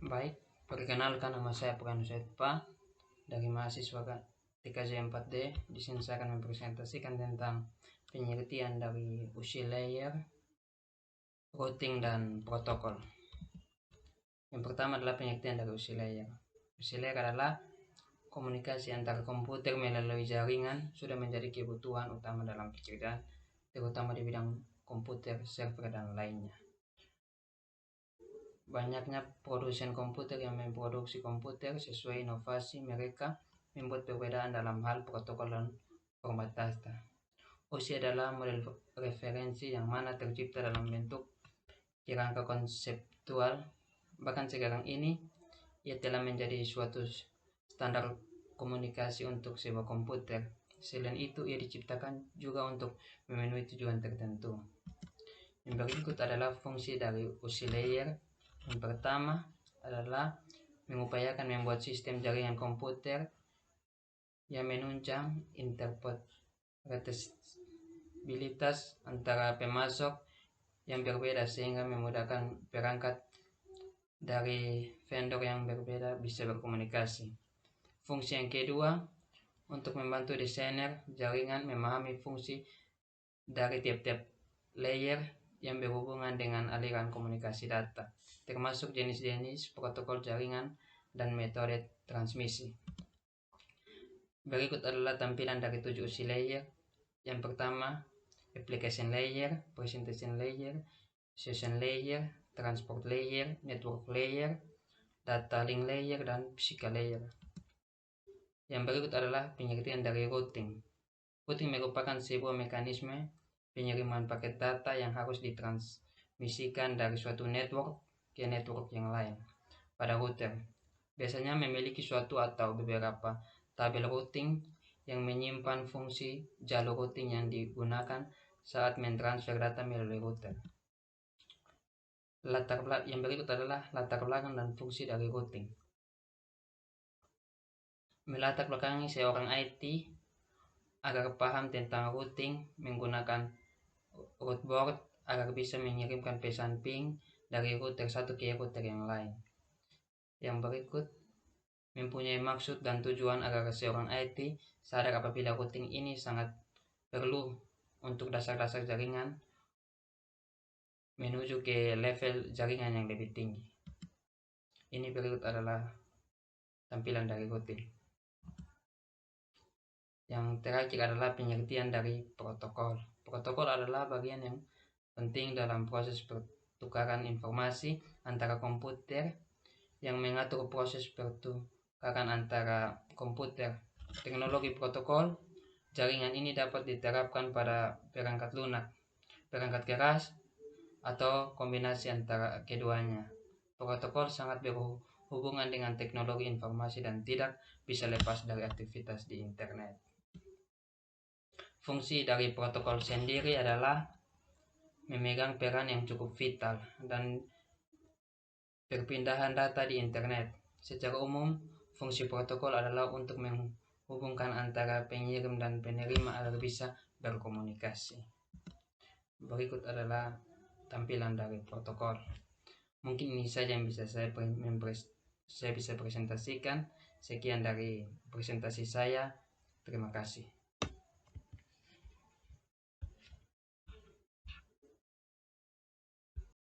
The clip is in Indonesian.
Baik, perkenalkan nama saya Pranu Setpa dari mahasiswa TKJ 4D. Di sini saya akan mempresentasikan tentang pengertian dari UC layer, routing dan protokol. Yang pertama adalah pengertian dari UC layer. UC layer adalah komunikasi antara komputer melalui jaringan sudah menjadi kebutuhan utama dalam pekerjaan, terutama di bidang komputer, server, dan lainnya. Banyaknya produsen komputer yang memproduksi komputer sesuai inovasi mereka membuat perbedaan dalam hal protokol dan format data. UC adalah model referensi yang mana tercipta dalam bentuk kerangka konseptual. Bahkan sekarang ini ia telah menjadi suatu standar komunikasi untuk sebuah komputer. Selain itu, ia diciptakan juga untuk memenuhi tujuan tertentu. Yang berikut adalah fungsi dari UC layer. Yang pertama adalah mengupayakan membuat sistem jaringan komputer yang menunjang interoperabilitas antara pemasok yang berbeda sehingga memudahkan perangkat dari vendor yang berbeda bisa berkomunikasi. Fungsi yang kedua, untuk membantu desainer jaringan memahami fungsi dari tiap-tiap layer yang berhubungan dengan aliran komunikasi data, termasuk jenis-jenis protokol jaringan dan metode transmisi. Berikut adalah tampilan dari 7 UC layer. Yang pertama, application layer, presentation layer, session layer, transport layer, network layer, data link layer, dan physical layer. Yang berikut adalah pengertian dari routing. Routing merupakan sebuah mekanisme pengiriman paket data yang harus ditransmisikan dari suatu network ke network yang lain. Pada router, biasanya memiliki suatu atau beberapa tabel routing yang menyimpan fungsi jalur routing yang digunakan saat mentransfer data melalui router. Yang berikut adalah latar belakang dan fungsi dari routing. Melatar belakangi seorang IT agar paham tentang routing menggunakan rootboard agar bisa mengirimkan pesan ping dari router satu ke router yang lain. Yang berikut mempunyai maksud dan tujuan agar seorang IT sadar apabila routing ini sangat perlu untuk dasar-dasar jaringan menuju ke level jaringan yang lebih tinggi. Ini berikut adalah tampilan dari routing. Yang terakhir adalah pengertian dari protokol. Protokol adalah bagian yang penting dalam proses pertukaran informasi antara komputer yang mengatur proses pertukaran antara komputer. Teknologi protokol jaringan ini dapat diterapkan pada perangkat lunak, perangkat keras, atau kombinasi antara keduanya. Protokol sangat berhubungan dengan teknologi informasi dan tidak bisa lepas dari aktivitas di internet. Fungsi dari protokol sendiri adalah memegang peran yang cukup vital dan perpindahan data di internet. Secara umum, fungsi protokol adalah untuk menghubungkan antara pengirim dan penerima agar bisa berkomunikasi. Berikut adalah tampilan dari protokol. Mungkin ini saja yang bisa saya bisa presentasikan. Sekian dari presentasi saya. Terima kasih.